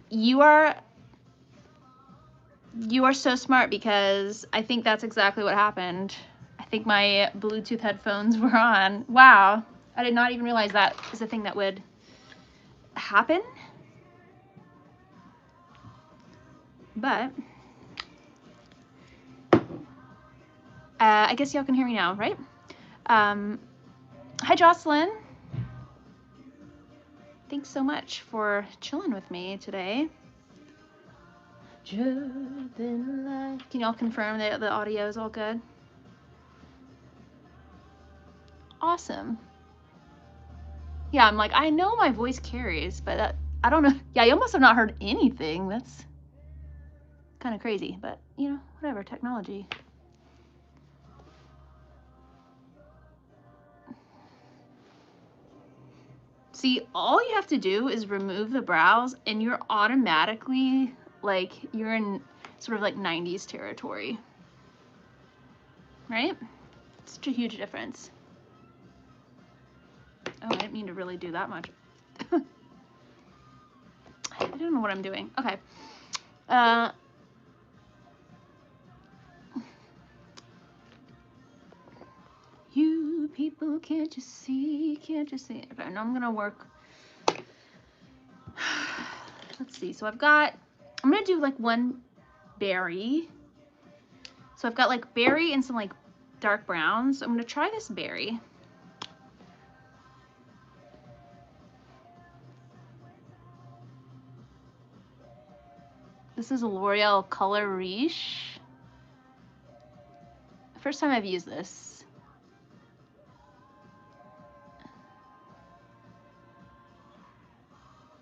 You are you are so smart because I think that's exactly what happened. I think my Bluetooth headphones were on. Wow. I did not even realize that is a thing that would happen. But I guess y'all can hear me now, right? Hi, Jocelyn. Thanks so much for chilling with me today. Can y'all confirm that the audio is all good? Awesome. Yeah, I'm like, I know my voice carries, but I don't know. Yeah, you must have not heard anything. That's kind of crazy, but you know, whatever, technology. See, all you have to do is remove the brows and you're automatically like, you're in sort of like 90s territory, right? It's such a huge difference. Oh, I didn't mean to really do that much. I don't know what I'm doing. Okay. You people, can't you see? Can't you see? Okay, now I'm gonna work. Let's see. So I'm gonna do like one berry. So I've got like berry and some like dark browns. So I'm gonna try this berry. This is a L'Oreal Color Riche. First time I've used this.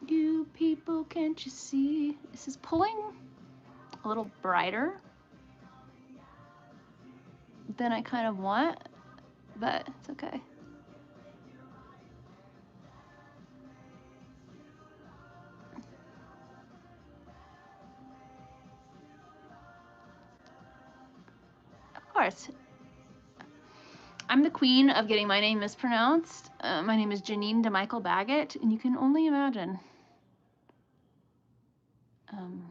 You people, can't you see? This is pulling a little brighter than I kind of want, but it's okay. Of course. I'm the queen of getting my name mispronounced. My name is Janine DeMichael Baggett, and you can only imagine. You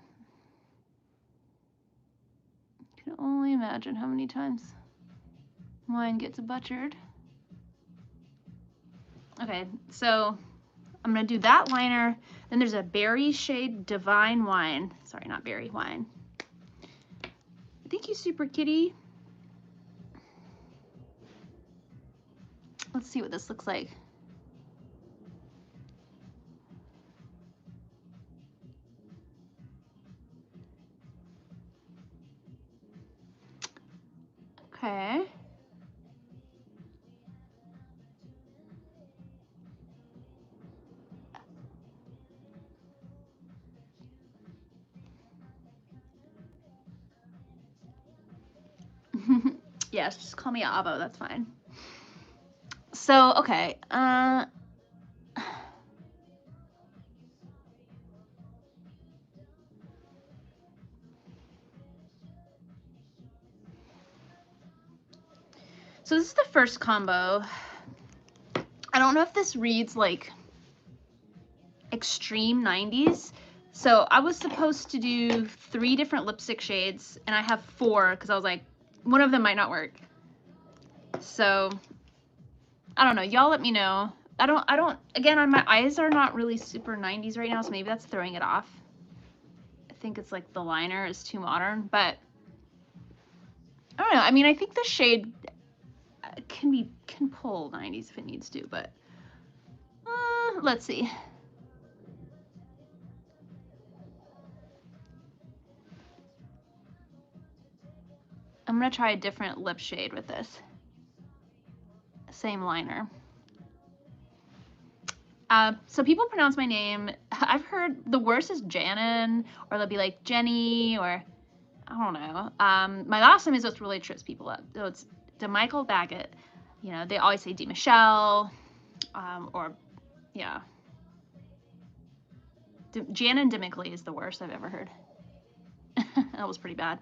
can only imagine how many times mine gets butchered. Okay, so I'm gonna do that liner. Then there's a berry shade Divine Wine. Sorry, not berry wine. Thank you, Super Kitty. Let's see what this looks like. Okay. Yes, just call me Avo, that's fine. So, okay. So this is the first combo. I don't know if this reads like extreme 90s. So I was supposed to do 3 different lipstick shades, and I have 4 because I was like, one of them might not work. So I don't know. Y'all let me know. Again, my eyes are not really super 90s right now, so maybe that's throwing it off. I think it's like the liner is too modern, but I don't know. I mean, I think the shade can pull 90s if it needs to, but let's see. I'm gonna try a different lip shade with this. Same liner. So people pronounce my name. I've heard the worst is Janin, or they'll be like Jenny, or I don't know. My last name is what really trips people up. So it's DeMichael Baggett. You know, they always say DeMichelle, or yeah. Janin DeMickley is the worst I've ever heard. That was pretty bad.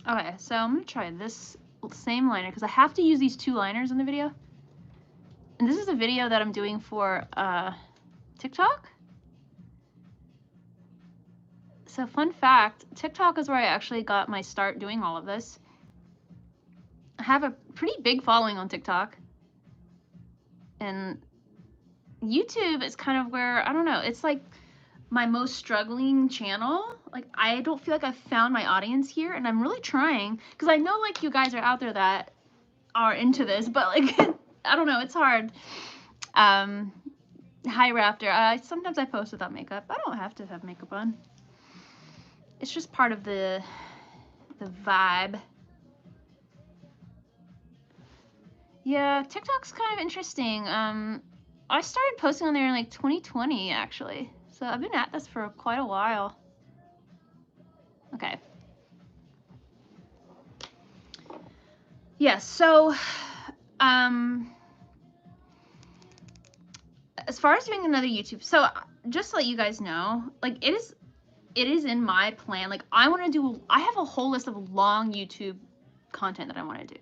Okay, so I'm gonna try this same liner because I have to use these 2 liners in the video. And this is a video that I'm doing for TikTok. So fun fact, TikTok is where I actually got my start doing all of this. I have a pretty big following on TikTok. And YouTube is kind of where, I don't know, it's like my most struggling channel. Like, I don't feel like I've found my audience here, and I'm really trying, because I know, like, you guys are out there that are into this, but, like, I don't know, it's hard. Hi, Raptor. Sometimes I post without makeup. I don't have to have makeup on. It's just part of the vibe. Yeah, TikTok's kind of interesting. I started posting on there in, like, 2020, actually. So I've been at this for quite a while. Okay. Yeah, so as far as doing another YouTube, so just to let you guys know, like, it is in my plan. Like, I have a whole list of long YouTube content that I want to do.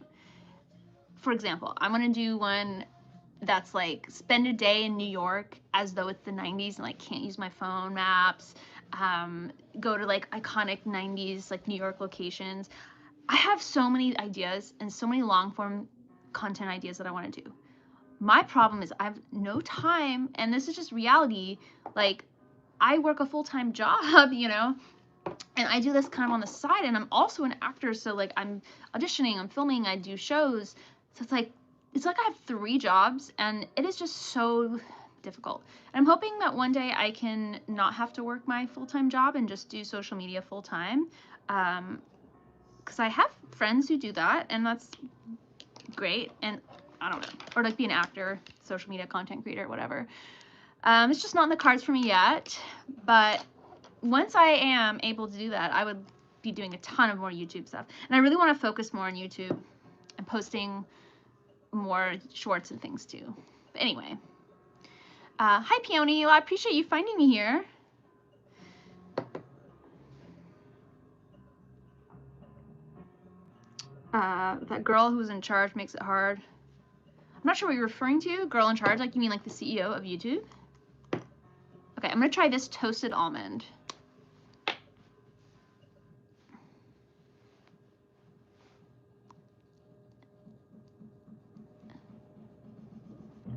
For example, I'm going to do one that's like spend a day in New York as though it's the 90s and like can't use my phone maps, go to like iconic 90s like New York locations. I have so many ideas and so many long form content ideas that I want to do. My problem is I have no time, and this is just reality. Like, I work a full-time job, you know, and I do this kind of on the side, and I'm also an actor, so like I'm auditioning, I'm filming, I do shows. So it's like I have 3 jobs, and it is just so difficult. And I'm hoping that one day I can not have to work my full-time job and just do social media full-time. Because I have friends who do that, and that's great. And I don't know, or like be an actor, social media content creator, whatever. It's just not in the cards for me yet, but once I am able to do that, I would be doing a ton of more YouTube stuff. And I really want to focus more on YouTube and posting more shorts and things too. But anyway, hi Peony, well, I appreciate you finding me here. That girl who's in charge makes it hard. I'm not sure what you're referring to. Girl in charge, like you mean like the CEO of YouTube? Okay, I'm gonna try this toasted almond.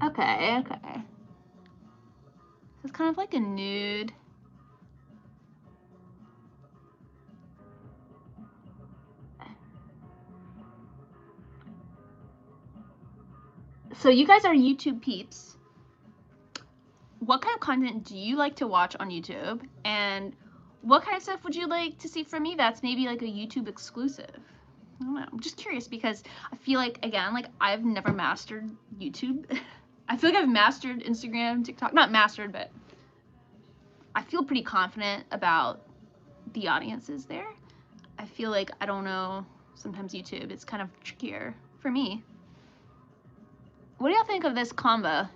Okay. So it's kind of like a nude. So you guys are YouTube peeps. What kind of content do you like to watch on YouTube? And what kind of stuff would you like to see from me that's maybe like a YouTube exclusive? I don't know. I'm just curious because I feel like, again, like I've never mastered YouTube. I feel like I've mastered Instagram, TikTok. Not mastered, but I feel pretty confident about the audiences there. I feel like, I don't know, sometimes YouTube is kind of trickier for me. What do y'all think of this combo?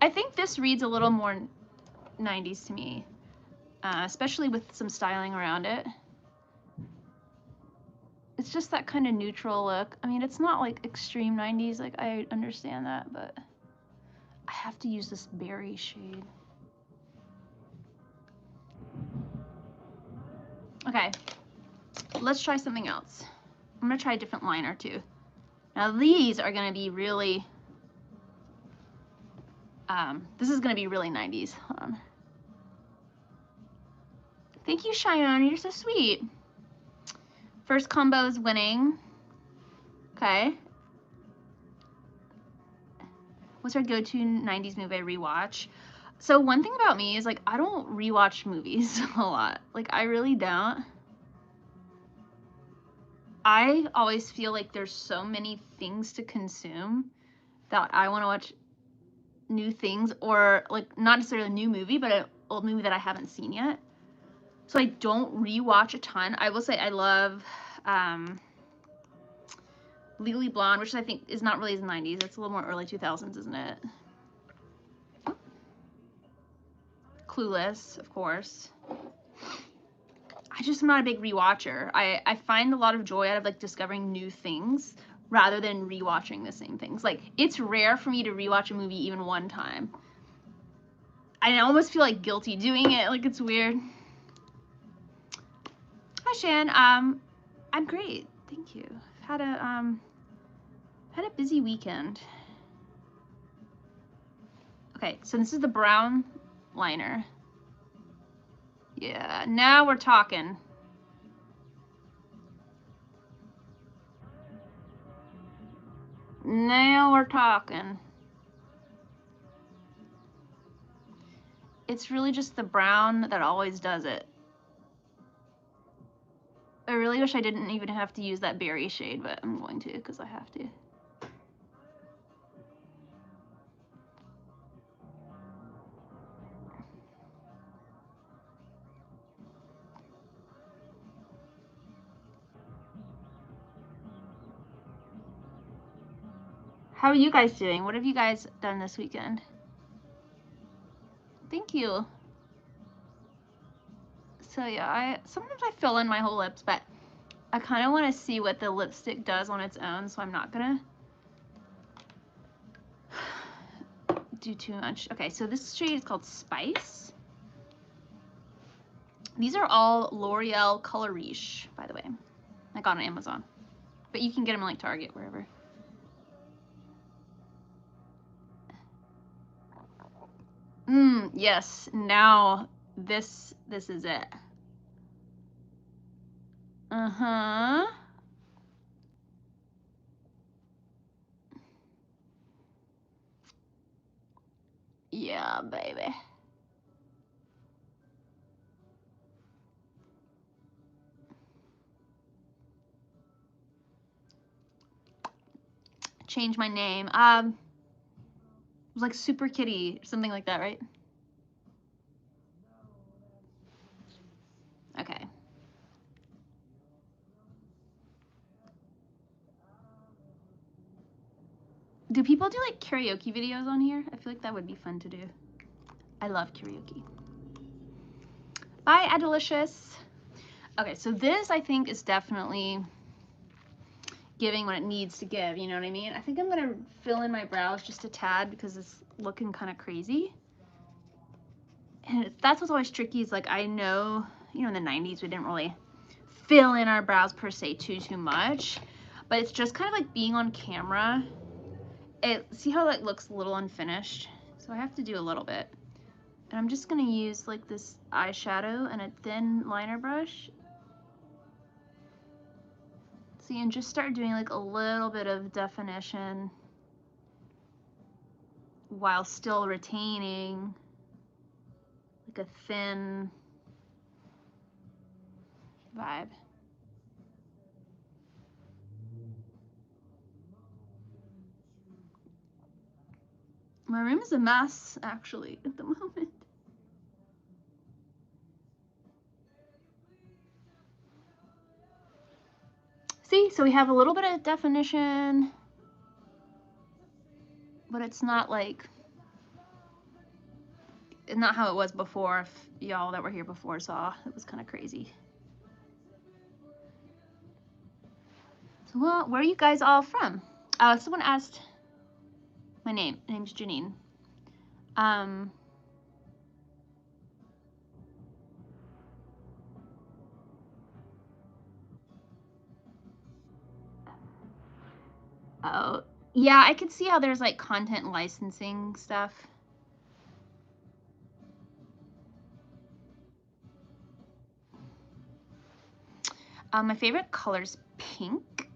I think this reads a little more 90s to me, especially with some styling around it. It's just that kind of neutral look. I mean, it's not like extreme 90s, like I understand that, but I have to use this berry shade. Okay, let's try something else. I'm gonna try a different liner too. Now these are gonna be really, this is gonna be really 90s. Hold on. Thank you, Cheyenne, you're so sweet. First combo is winning. Okay. What's our go-to 90s movie I rewatch? So one thing about me is like, I don't rewatch movies a lot. Like I really don't. I always feel like there's so many things to consume that I want to watch new things, or like not necessarily a new movie, but an old movie that I haven't seen yet. So I don't rewatch a ton. I will say I love Legally Blonde, which I think is not really as 90s. It's a little more early 2000s, isn't it? Clueless, of course. I just am not a big rewatcher. I find a lot of joy out of like discovering new things rather than rewatching the same things. Like, it's rare for me to rewatch a movie even one time. I almost feel like guilty doing it. Like, it's weird. Hi, Shan. I'm great. Thank you. I've had a busy weekend. Okay, so this is the brown liner. Yeah, now we're talking. Now we're talking. It's really just the brown that always does it. I really wish I didn't even have to use that berry shade, but I'm going to because I have to. How are you guys doing? What have you guys done this weekend? Thank you. So yeah, sometimes I fill in my whole lips, but I kind of want to see what the lipstick does on its own, so I'm not gonna do too much. Okay, so this shade is called Spice. These are all L'Oreal Color Riche, by the way. I got on Amazon, but you can get them in like Target, wherever. Yes, now this is it. Uh-huh. Yeah, baby. Change my name. It was like Super Kitty or something like that, right? Okay. Do people do like karaoke videos on here? I feel like that would be fun to do. I love karaoke. Bye, Adelicious. Okay, so this I think is definitely giving what it needs to give, you know what I mean? I think I'm gonna fill in my brows just a tad because it's looking kind of crazy. And that's what's always tricky, is like, I know, you know, in the 90s we didn't really fill in our brows per se too much, but it's just kind of like being on camera. See how it looks a little unfinished? So I have to do a little bit. And I'm just gonna use like this eyeshadow and a thin liner brush. See, and just start doing like a little bit of definition while still retaining like a thin vibe. My room is a mess, actually, at the moment. See, so we have a little bit of definition, but it's not like, not how it was before. If y'all that were here before saw, it was kind of crazy. So, well, where are you guys all from? Someone asked my name. My name's Janine. Oh, yeah, I could see how there's like content licensing stuff. My favorite color's pink.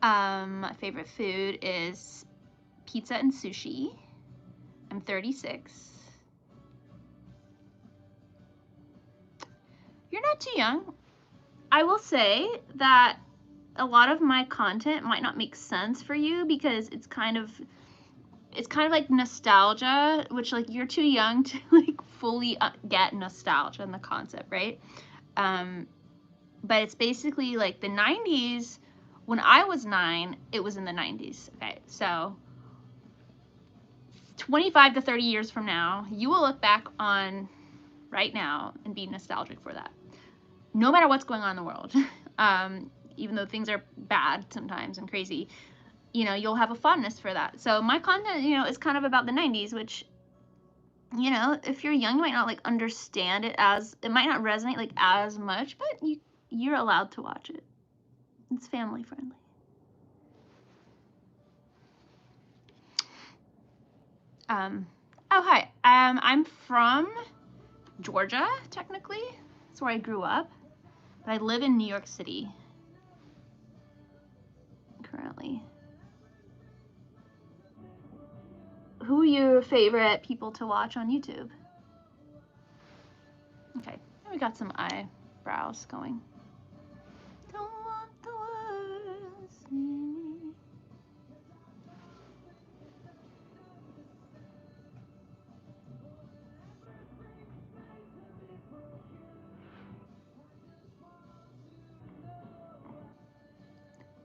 My favorite food is pizza and sushi. I'm 36. You're not too young. I will say that a lot of my content might not make sense for you because it's kind of like nostalgia, which like you're too young to like fully get nostalgia and the concept, right? But it's basically like the 90s. When I was 9, it was in the 90s. Okay, so 25 to 30 years from now, you will look back on right now and be nostalgic for that. No matter what's going on in the world, even though things are bad sometimes and crazy, you know, you'll have a fondness for that. So my content, you know, is kind of about the 90s, which, you know, if you're young, you might not like understand it as, it might not resonate like as much, but you're allowed to watch it. It's family friendly. Oh, hi. I'm from Georgia, technically. That's where I grew up. But I live in New York City currently. Who are your favorite people to watch on YouTube? Okay, we got some eyebrows going. Don't want the words.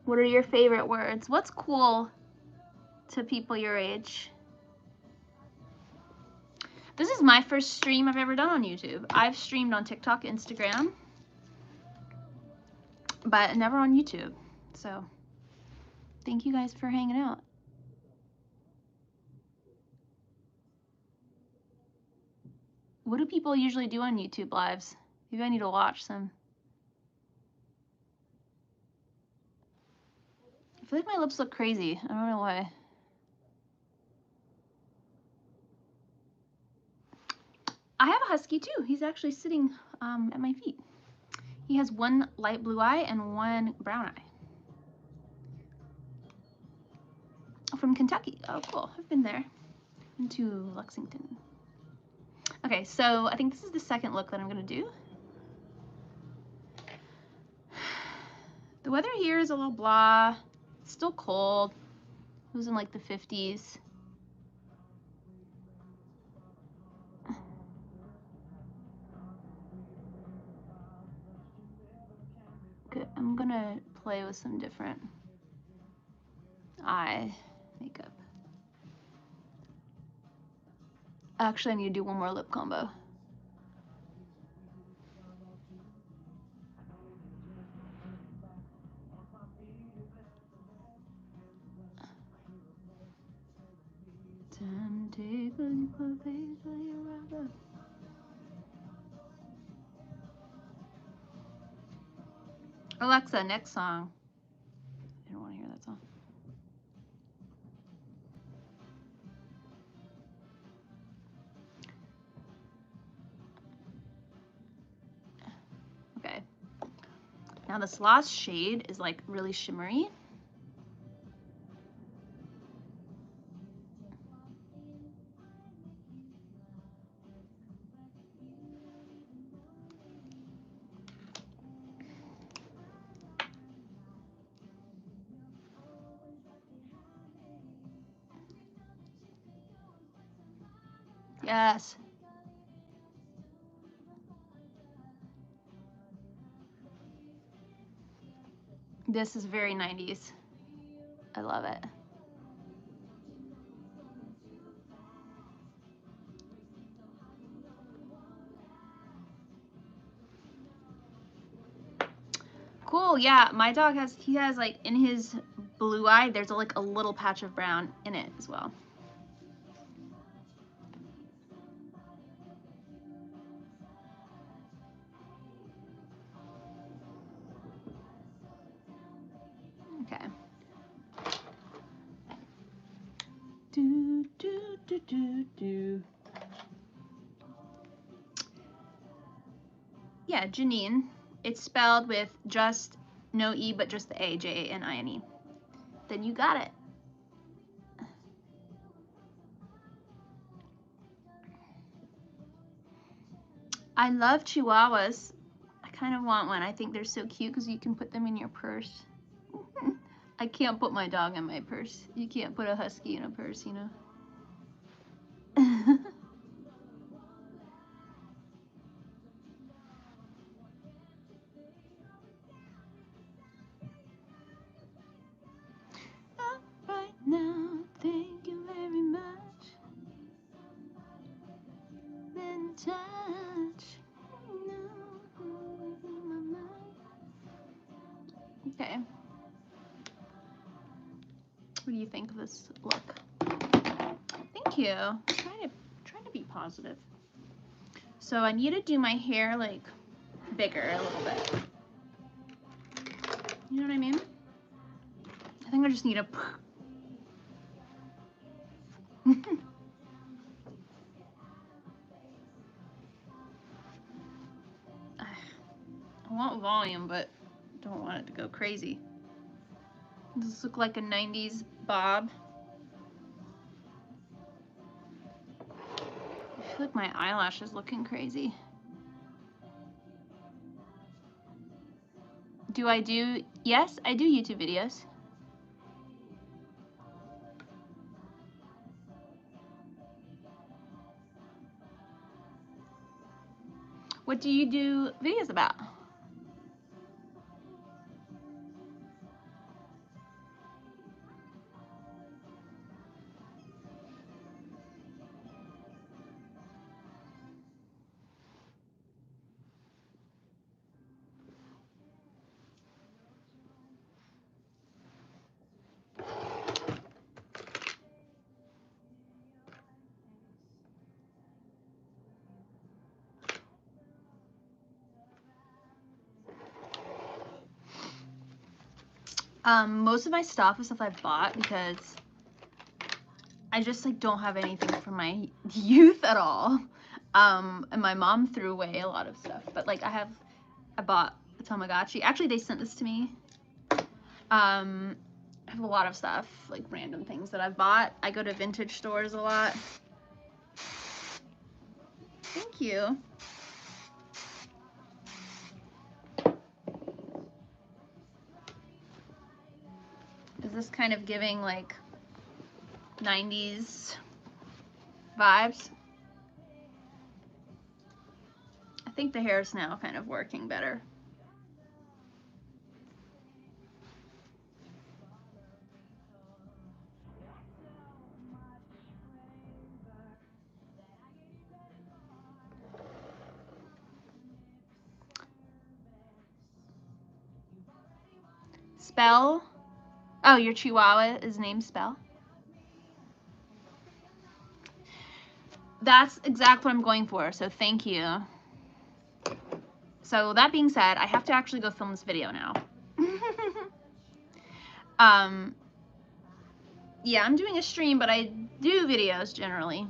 What are your favorite words? What's cool to people your age? This is my first stream I've ever done on YouTube. I've streamed on TikTok, Instagram, but never on YouTube. So thank you guys for hanging out. What do people usually do on YouTube lives? Maybe I need to watch some. I feel like my lips look crazy. I don't know why. I have a husky too. He's actually sitting at my feet. He has one light blue eye and one brown eye. From Kentucky. Oh, cool. I've been there. Been to Lexington. Okay, so I think this is the second look that I'm gonna do. The weather here is a little blah. It's still cold. It was in like the 50s. Okay, I'm gonna play with some different eye makeup. Actually, I need to do one more lip combo. Alexa, next song. I don't want to hear that song. Okay. Now this last shade is like really shimmery. Yes. This is very 90s. I love it. Cool, yeah. My dog has, he has like in his blue eye, there's like a little patch of brown in it as well. Okay. Do, do, do, do, do. Yeah, Janine. It's spelled with just no E, but just the A, Janine. Then you got it. I love Chihuahuas. I kind of want one. I think they're so cute because you can put them in your purse. I can't put my dog in my purse. You can't put a husky in a purse, you know? Right now, thank you very much. Been in touch. Okay. What do you think of this look? Thank you. Trying to be positive. So I need to do my hair like bigger a little bit. You know what I mean? I think I just need to. I want volume, but don't want it to go crazy. Does this look like a 90s bob? I feel like my eyelash is looking crazy. Do I do? Yes, I do YouTube videos. What do you do videos about? Most of my stuff is stuff I've bought because I just like don't have anything from my youth at all. And my mom threw away a lot of stuff, but like I bought a Tamagotchi. Actually, they sent this to me. I have a lot of stuff, like random things that I've bought. I go to vintage stores a lot. Thank you. Is this kind of giving like 90s vibes? I think the hair is now kind of working better. Spell? Oh, your Chihuahua is named Spell? That's exactly what I'm going for, so thank you. So that being said, I have to actually go film this video now. Yeah, I'm doing a stream, but I do videos generally,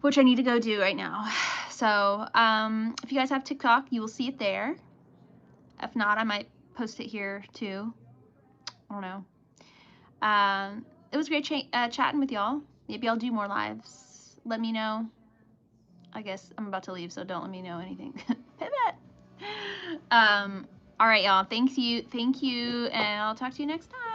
which I need to go do right now. So if you guys have TikTok, you will see it there. If not, I might post it here too. I don't know. It was great chatting with y'all. Maybe I'll do more lives. Let me know. I guess I'm about to leave, so don't let me know anything. Pivot. All right, y'all. Thank you, and I'll talk to you next time.